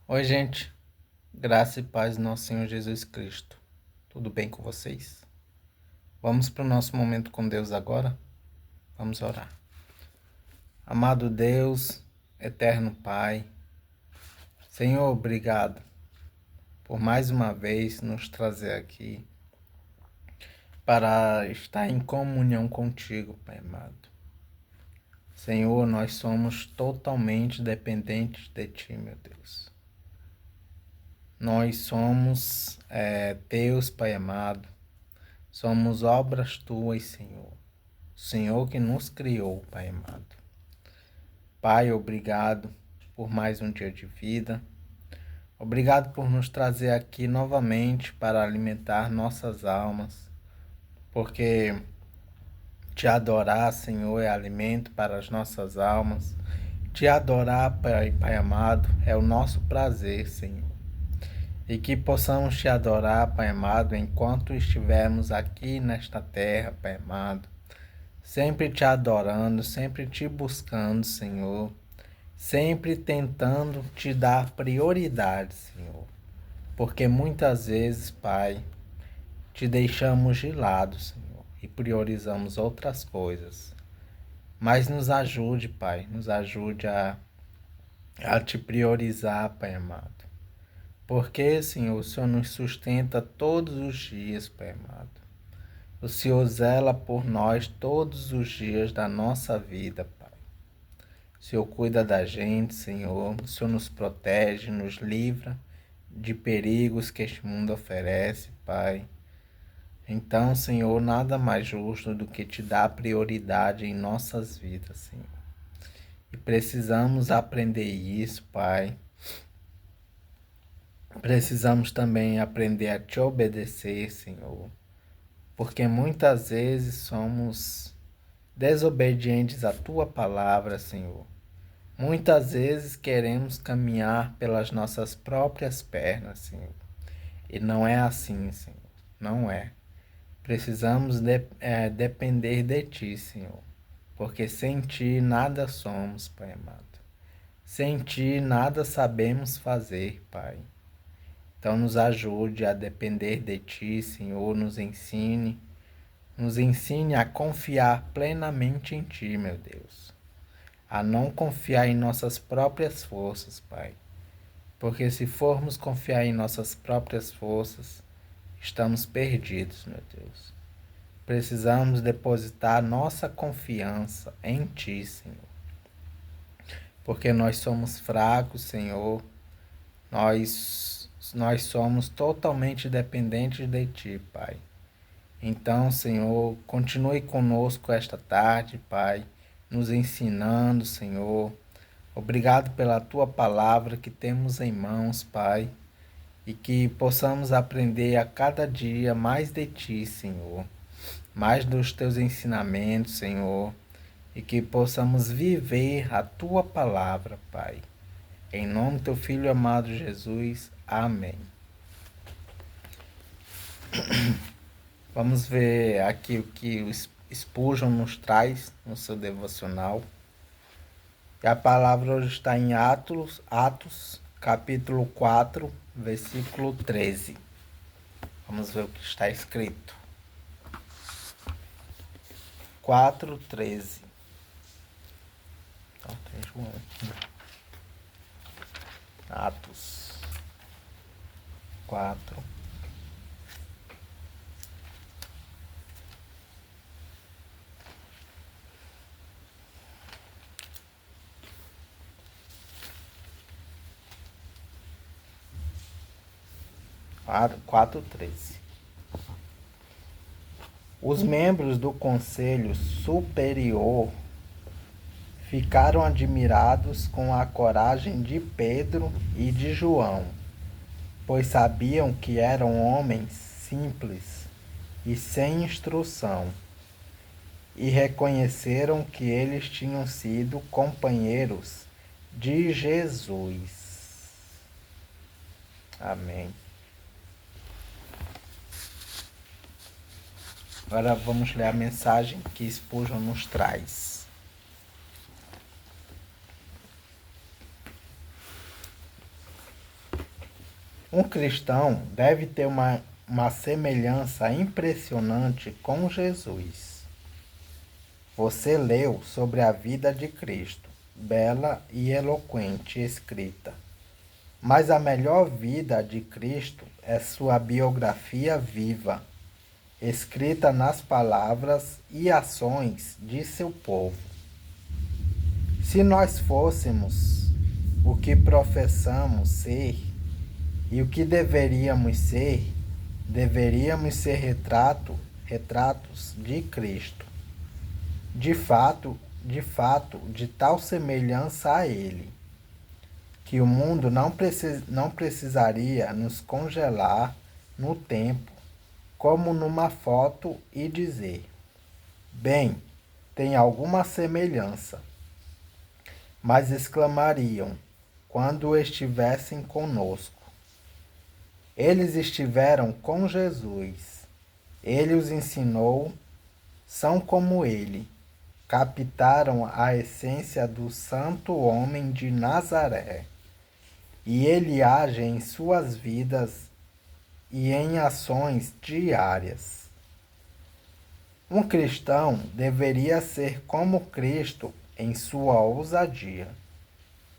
Oi, gente. Graça e paz do nosso Senhor Jesus Cristo. Tudo bem com vocês? Vamos para o nosso momento com Deus agora? Vamos orar. Amado Deus, eterno Pai, Senhor, obrigado por mais uma vez nos trazer aqui para estar em comunhão contigo, Pai amado. Senhor, nós somos totalmente dependentes de Ti, meu Deus. Nós somos Teus, Pai amado. Somos obras Tuas, Senhor. Senhor que nos criou, Pai amado. Pai, obrigado por mais um dia de vida. Obrigado por nos trazer aqui novamente para alimentar nossas almas, porque te adorar, Senhor, é alimento para as nossas almas. Te adorar, Pai amado, é o nosso prazer, Senhor. E que possamos te adorar, Pai amado, enquanto estivermos aqui nesta terra, Pai amado. Sempre te adorando, sempre te buscando, Senhor. Sempre tentando te dar prioridade, Senhor. Porque muitas vezes, Pai, te deixamos de lado, Senhor, e priorizamos outras coisas. Mas nos ajude, Pai, nos ajude a te priorizar, Pai amado. Porque, Senhor, o Senhor nos sustenta todos os dias, Pai amado. O Senhor zela por nós todos os dias da nossa vida, Pai. O Senhor cuida da gente, Senhor. O Senhor nos protege, nos livra de perigos que este mundo oferece, Pai. Então, Senhor, nada mais justo do que te dar prioridade em nossas vidas, Senhor. E precisamos aprender isso, Pai. Precisamos também aprender a te obedecer, Senhor. Porque muitas vezes somos desobedientes à tua palavra, Senhor. Muitas vezes queremos caminhar pelas nossas próprias pernas, Senhor. E não é assim, Senhor. Não é. Precisamos depender de Ti, Senhor. Porque sem Ti nada somos, Pai amado. Sem Ti nada sabemos fazer, Pai. Então nos ajude a depender de Ti, Senhor. Nos ensine a confiar plenamente em Ti, meu Deus. A não confiar em nossas próprias forças, Pai. Porque se formos confiar em nossas próprias forças, estamos perdidos, meu Deus. Precisamos depositar nossa confiança em Ti, Senhor. Porque nós somos fracos, Senhor. Nós somos totalmente dependentes de Ti, Pai. Então, Senhor, continue conosco esta tarde, Pai, nos ensinando, Senhor. Obrigado pela Tua palavra que temos em mãos, Pai, e que possamos aprender a cada dia mais de Ti, Senhor, mais dos Teus ensinamentos, Senhor, e que possamos viver a Tua palavra, Pai. Em nome do Teu Filho amado Jesus, amém. Vamos ver aqui o que o Spurgeon nos traz no seu devocional. E a palavra hoje está em Atos, capítulo 4, versículo 13. Vamos ver o que está escrito. 4:13. Então, tem João. Atos 4. Quatro 13. Os membros do Conselho Superior ficaram admirados com a coragem de Pedro e de João, pois sabiam que eram homens simples e sem instrução, e reconheceram que eles tinham sido companheiros de Jesus. Amém. Agora vamos ler a mensagem que Spurgeon nos traz. Um cristão deve ter uma semelhança impressionante com Jesus. Você leu sobre a vida de Cristo, bela e eloquente escrita. Mas a melhor vida de Cristo é sua biografia viva, escrita nas palavras e ações de seu povo. Se nós fôssemos o que professamos ser e o que deveríamos ser retratos de Cristo. De fato, de tal semelhança a Ele, que o mundo não precisaria nos congelar no tempo, como numa foto, e dizer: bem, tem alguma semelhança. Mas exclamariam, quando estivessem conosco: eles estiveram com Jesus, ele os ensinou, são como ele, captaram a essência do santo homem de Nazaré, e ele age em suas vidas e em ações diárias. Um cristão deveria ser como Cristo em sua ousadia,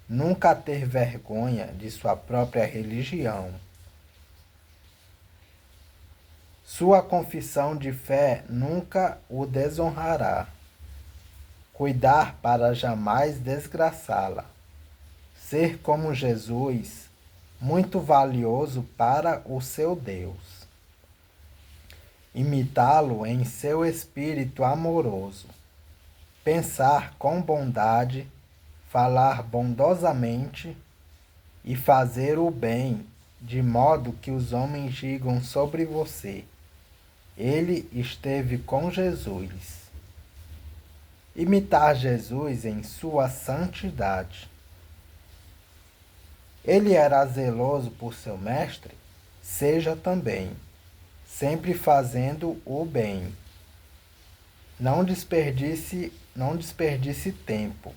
nunca ter vergonha de sua própria religião. Sua confissão de fé nunca o desonrará. Cuidar para jamais desgraçá-la. Ser como Jesus, muito valioso para o seu Deus. Imitá-lo em seu espírito amoroso. Pensar com bondade, falar bondosamente e fazer o bem, de modo que os homens digam sobre você: ele esteve com Jesus. Imitar Jesus em sua santidade. Ele era zeloso por seu mestre? Seja também, sempre fazendo o bem. Não desperdice tempo.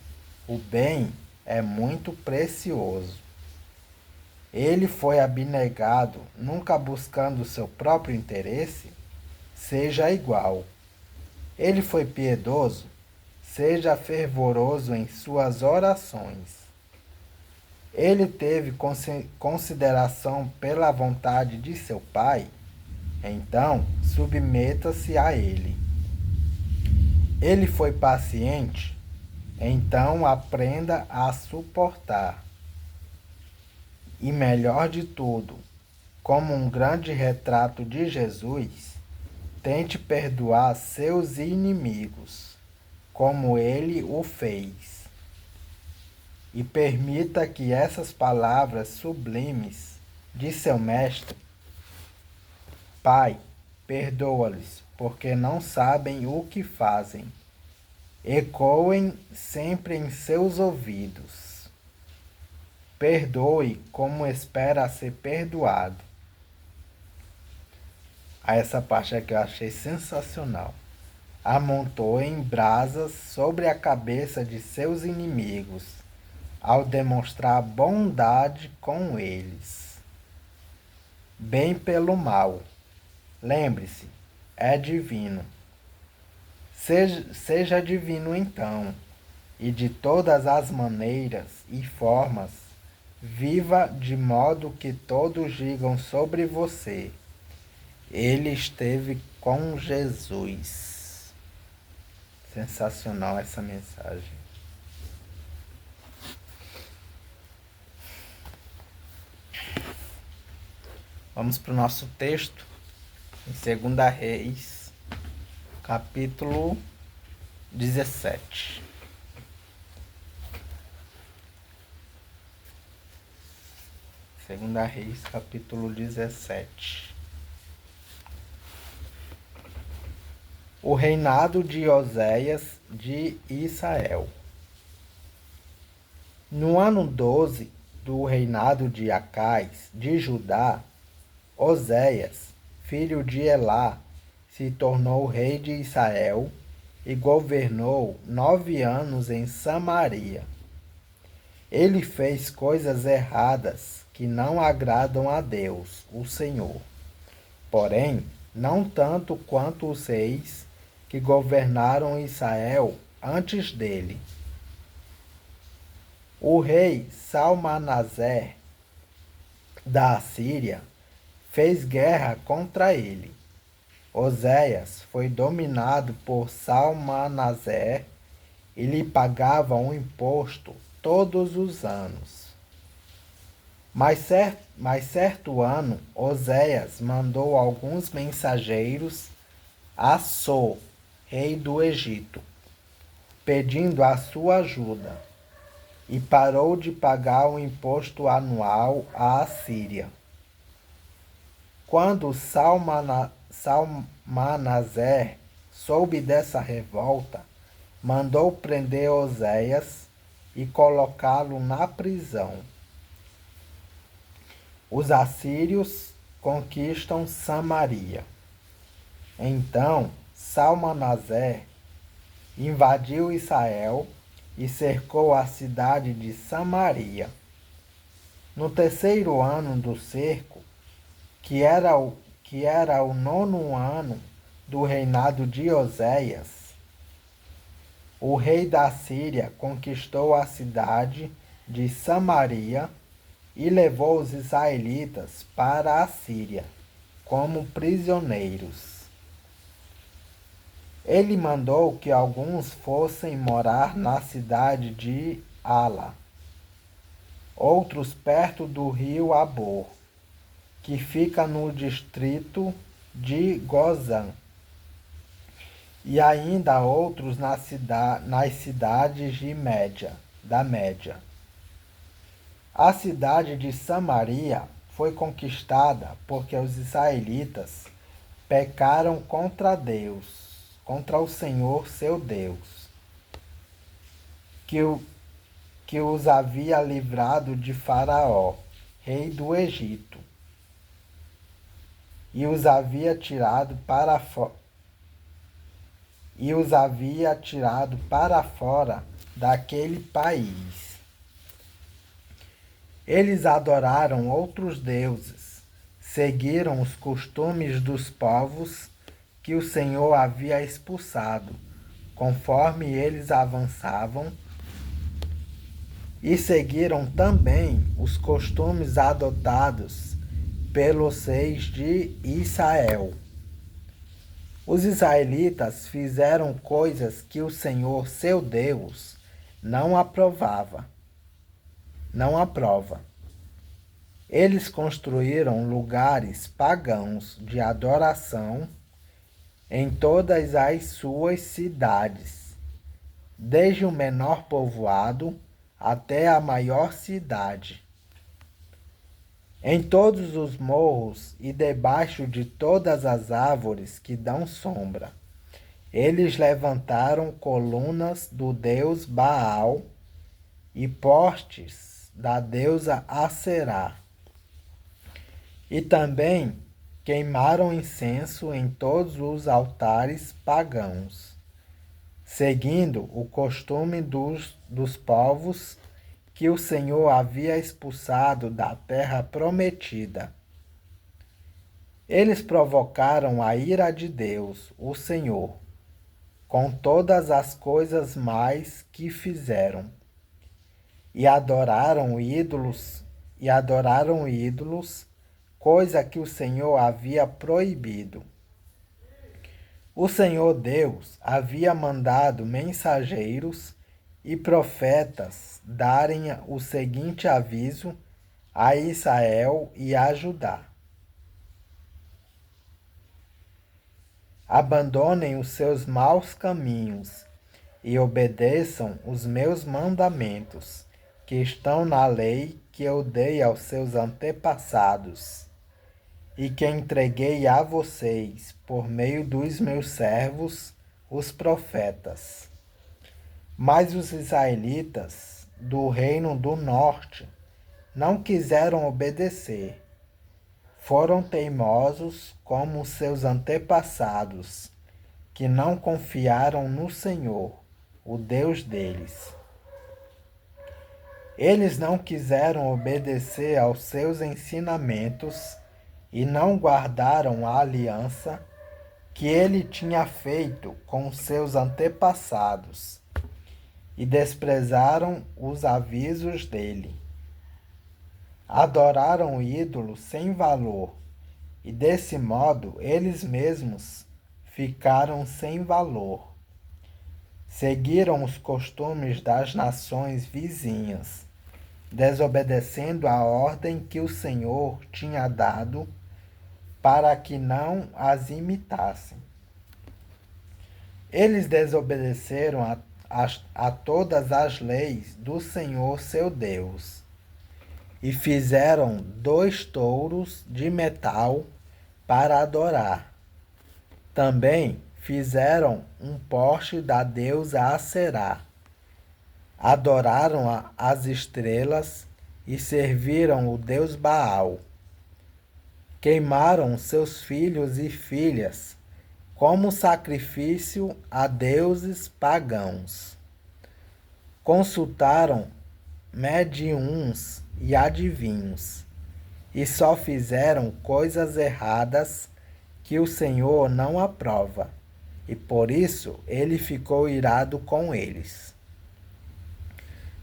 O bem é muito precioso. Ele foi abnegado, nunca buscando seu próprio interesse? Seja igual. Ele foi piedoso? Seja fervoroso em suas orações. Ele teve consideração pela vontade de seu Pai? Então, submeta-se a ele. Ele foi paciente? Então, aprenda a suportar. E melhor de tudo, como um grande retrato de Jesus, tente perdoar seus inimigos, como ele o fez. E permita que essas palavras sublimes de seu mestre: Pai, perdoa-lhes, porque não sabem o que fazem, ecoem sempre em seus ouvidos. Perdoe como espera ser perdoado. Essa parte aqui eu achei sensacional. Amontoem brasas sobre a cabeça de seus inimigos, ao demonstrar bondade com eles. Bem pelo mal. Lembre-se, é divino. Seja divino então, e de todas as maneiras e formas, viva de modo que todos digam sobre você: ele esteve com Jesus. Sensacional essa mensagem. Vamos para o nosso texto, em 2 Reis, capítulo 17. Segunda Reis, capítulo 17. O reinado de Oséias de Israel. No ano 12 do reinado de Acais de Judá, Oséias, filho de Elá, se tornou rei de Israel e governou 9 anos em Samaria. Ele fez coisas erradas que não agradam a Deus, o Senhor. Porém, não tanto quanto os reis que governaram Israel antes dele. O rei Salmanaser da Assíria fez guerra contra ele. Oséias foi dominado por Salmanaser e lhe pagava um imposto todos os anos. Mas certo ano, Oséias mandou alguns mensageiros a So, rei do Egito, pedindo a sua ajuda, e parou de pagar o imposto anual à Assíria. Quando Salmanaser soube dessa revolta, mandou prender Oséias e colocá-lo na prisão. Os assírios conquistam Samaria. Então Salmanaser invadiu Israel e cercou a cidade de Samaria. No terceiro ano do cerco, que era o 9º ano do reinado de Oséias, o rei da Síria conquistou a cidade de Samaria e levou os israelitas para a Síria como prisioneiros. Ele mandou que alguns fossem morar na cidade de Ala, outros perto do rio Abor, que fica no distrito de Gozã, e ainda outros nas cidades de da Média. A cidade de Samaria foi conquistada porque os israelitas pecaram contra Deus, contra o Senhor seu Deus, que os havia livrado de Faraó, rei do Egito, e os havia tirado para fora daquele país. Eles adoraram outros deuses, seguiram os costumes dos povos que o Senhor havia expulsado, conforme eles avançavam, e seguiram também os costumes adotados pelos reis de Israel. Os israelitas fizeram coisas que o Senhor, seu Deus, não aprova. Eles construíram lugares pagãos de adoração em todas as suas cidades, desde o menor povoado até a maior cidade. Em todos os morros e debaixo de todas as árvores que dão sombra, eles levantaram colunas do deus Baal e postes da deusa Aserá. E também queimaram incenso em todos os altares pagãos, seguindo o costume dos povos que o Senhor havia expulsado da terra prometida. Eles provocaram a ira de Deus, o Senhor, com todas as coisas mais que fizeram, e adoraram ídolos, coisa que o Senhor havia proibido. O Senhor Deus havia mandado mensageiros e profetas darem o seguinte aviso a Israel e a Judá: abandonem os seus maus caminhos e obedeçam os meus mandamentos, que estão na lei que eu dei aos seus antepassados e que entreguei a vocês por meio dos meus servos, os profetas. Mas os israelitas do reino do norte não quiseram obedecer. Foram teimosos como seus antepassados, que não confiaram no Senhor, o Deus deles. Eles não quiseram obedecer aos seus ensinamentos e não guardaram a aliança que ele tinha feito com seus antepassados e desprezaram os avisos dele. Adoraram ídolos sem valor e desse modo eles mesmos ficaram sem valor. Seguiram os costumes das nações vizinhas, desobedecendo a ordem que o Senhor tinha dado para que não as imitassem. Eles desobedeceram a todas as leis do Senhor seu Deus e fizeram 2 touros de metal para adorar. Também fizeram um poste da deusa Aserá. Adoraram as estrelas e serviram o deus Baal. Queimaram seus filhos e filhas como sacrifício a deuses pagãos. Consultaram médiuns e adivinhos, e só fizeram coisas erradas que o Senhor não aprova, e por isso ele ficou irado com eles.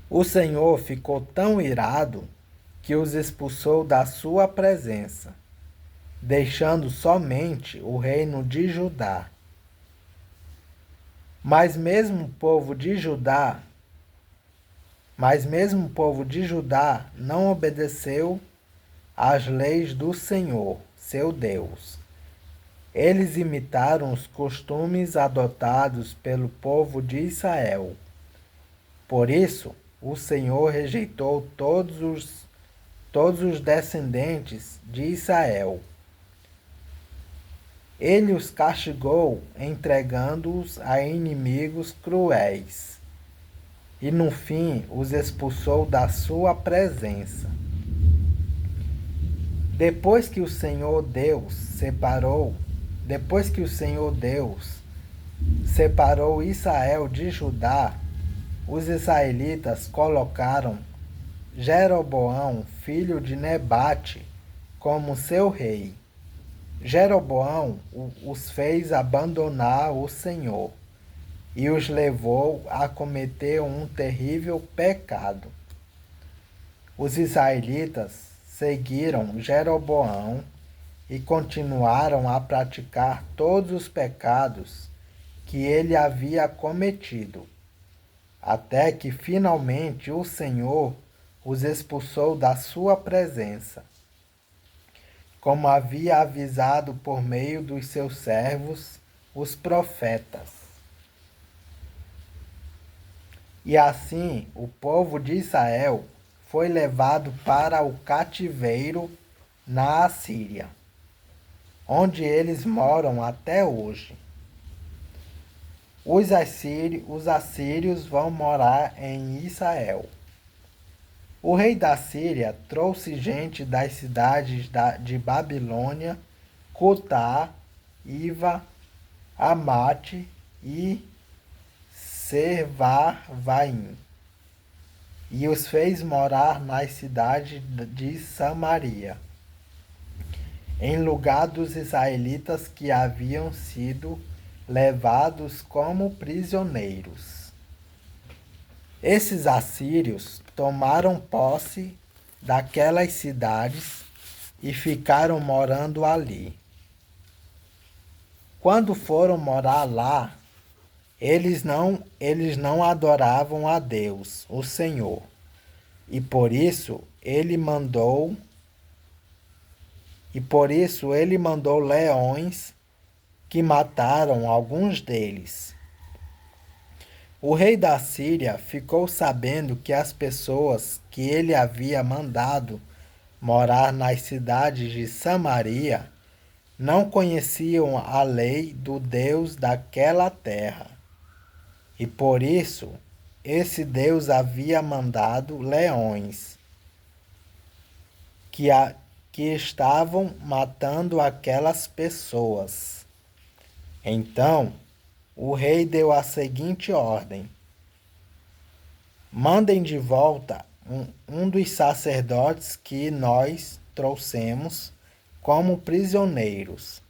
O Senhor ficou tão irado que os expulsou da sua presença, deixando somente o reino de Judá. Mas mesmo o povo de Judá não obedeceu às leis do Senhor, seu Deus. Eles imitaram os costumes adotados pelo povo de Israel. Por isso, o Senhor rejeitou todos os descendentes de Israel. Ele os castigou, entregando-os a inimigos cruéis, e no fim os expulsou da sua presença. Depois que o Senhor Deus separou Israel de Judá, os israelitas colocaram Jeroboão, filho de Nebate, como seu rei. Jeroboão os fez abandonar o Senhor e os levou a cometer um terrível pecado. Os israelitas seguiram Jeroboão e continuaram a praticar todos os pecados que ele havia cometido, até que finalmente o Senhor os expulsou da sua presença, como havia avisado por meio dos seus servos, os profetas. E assim o povo de Israel foi levado para o cativeiro na Assíria, onde eles moram até hoje. Os assírios vão morar em Israel. O rei da Síria trouxe gente das cidades de Babilônia, Cutá, Iva, Amate e Servavaim, e os fez morar nas cidades de Samaria, em lugar dos israelitas que haviam sido levados como prisioneiros. Esses assírios tomaram posse daquelas cidades e ficaram morando ali. Quando foram morar lá, eles não adoravam a Deus, o Senhor, e por isso ele mandou leões que mataram alguns deles. O rei da Síria ficou sabendo que as pessoas que ele havia mandado morar nas cidades de Samaria não conheciam a lei do Deus daquela terra. E por isso, esse Deus havia mandado leões que estavam matando aquelas pessoas. Então, o rei deu a seguinte ordem: mandem de volta um dos sacerdotes que nós trouxemos como prisioneiros.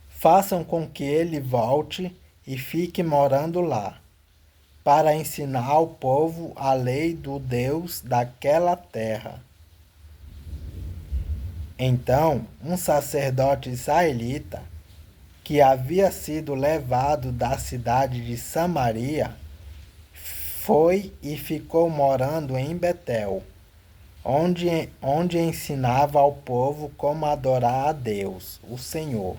Façam com que ele volte e fique morando lá, para ensinar ao povo a lei do Deus daquela terra. Então, um sacerdote israelita, que havia sido levado da cidade de Samaria, foi e ficou morando em Betel, onde ensinava ao povo como adorar a Deus, o Senhor.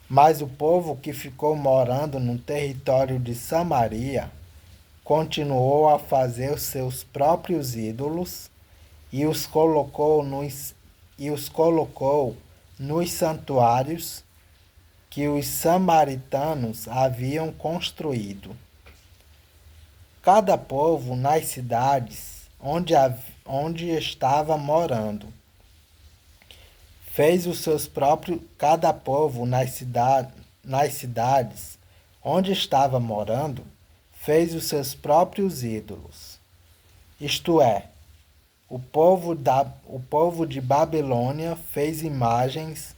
Mas o povo que ficou morando no território de Samaria continuou a fazer os seus próprios ídolos e os colocou nos santuários que os samaritanos haviam construído. Cada povo nas cidades onde estava morando fez os seus próprios. Cada povo nas cidades onde estava morando fez os seus próprios ídolos. Isto é, o povo de Babilônia fez imagens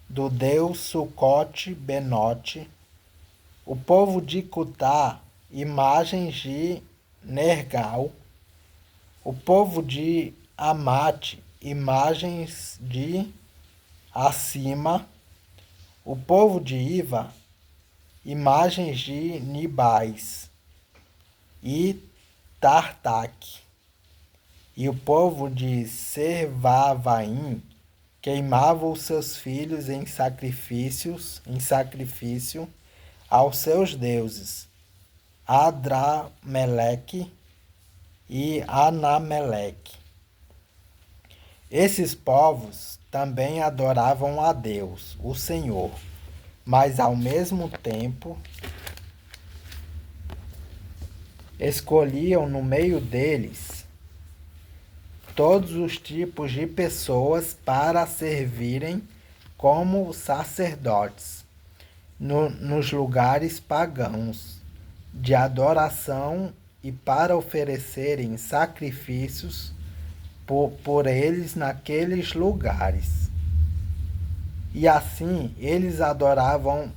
do deus Sucote-Benote, o povo de Cutá, imagens de Nergal, o povo de Amate, imagens de Acima, o povo de Iva, imagens de Nibais e Tartaque, e o povo de Servavaim queimava os seus filhos em sacrifício aos seus deuses, Adrameleque e Anameleque. Esses povos também adoravam a Deus, o Senhor, mas ao mesmo tempo escolhiam no meio deles todos os tipos de pessoas para servirem como sacerdotes nos lugares pagãos de adoração e para oferecerem sacrifícios por eles naqueles lugares. E assim eles adoravam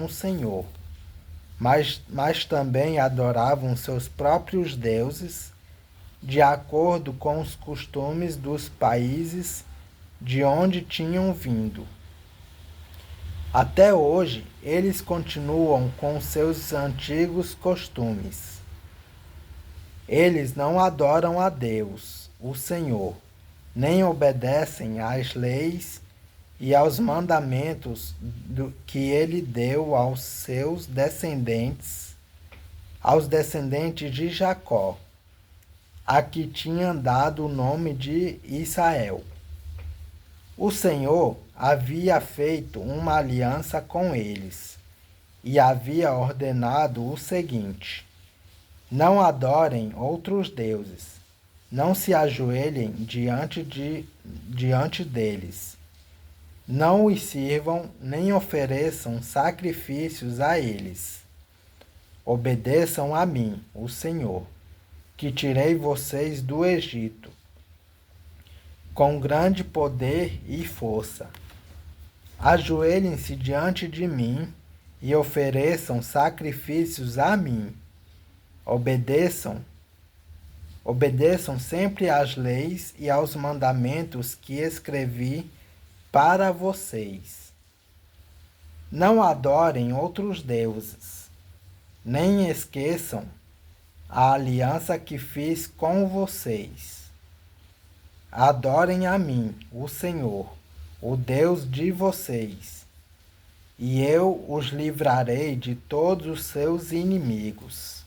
o Senhor, mas também adoravam seus próprios deuses, de acordo com os costumes dos países de onde tinham vindo. Até hoje, eles continuam com seus antigos costumes. Eles não adoram a Deus, o Senhor, nem obedecem às leis e aos mandamentos que ele deu aos seus descendentes, aos descendentes de Jacó, a que tinha dado o nome de Israel. O Senhor havia feito uma aliança com eles e havia ordenado o seguinte: não adorem outros deuses, não se ajoelhem diante deles, não os sirvam nem ofereçam sacrifícios a eles. Obedeçam a mim, o Senhor, que tirei vocês do Egito, com grande poder e força. Ajoelhem-se diante de mim e ofereçam sacrifícios a mim. Obedeçam sempre às leis e aos mandamentos que escrevi para vocês. Não adorem outros deuses, nem esqueçam a aliança que fiz com vocês. Adorem a mim, o Senhor, o Deus de vocês, e eu os livrarei de todos os seus inimigos.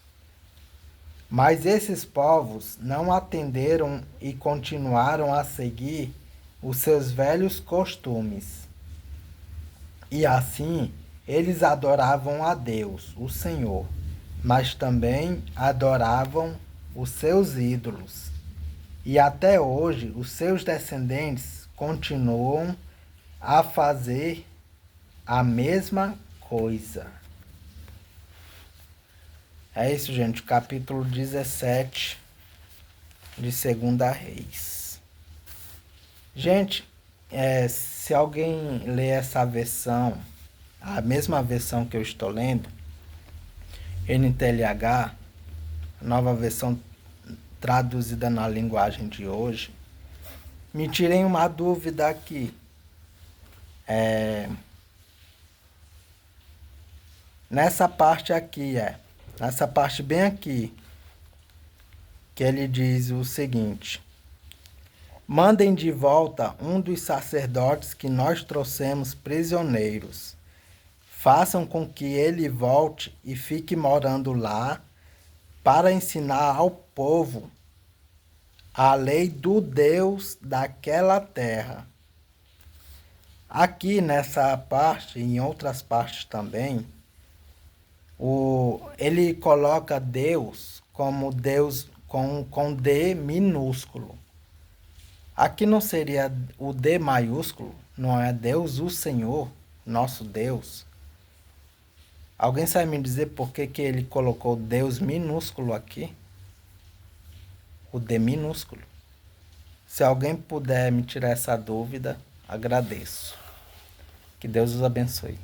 Mas esses povos não atenderam e continuaram a seguir os seus velhos costumes. E assim eles adoravam a Deus, o Senhor, mas também adoravam os seus ídolos. E até hoje os seus descendentes continuam a fazer a mesma coisa. É isso, gente, o capítulo 17 de Segunda Reis. Gente, se alguém lê essa versão, a mesma versão que eu estou lendo, NTLH, nova versão traduzida na linguagem de hoje, me tirem uma dúvida aqui. Nessa parte aqui, nessa parte bem aqui, que ele diz o seguinte: mandem de volta um dos sacerdotes que nós trouxemos prisioneiros. Façam com que ele volte e fique morando lá para ensinar ao povo a lei do Deus daquela terra. Aqui nessa parte, e em outras partes também, ele coloca Deus como Deus com D minúsculo. Aqui não seria o D maiúsculo, não é Deus, o Senhor, nosso Deus. Alguém sabe me dizer por que ele colocou Deus minúsculo aqui? O D minúsculo. Se alguém puder me tirar essa dúvida, agradeço. Que Deus os abençoe.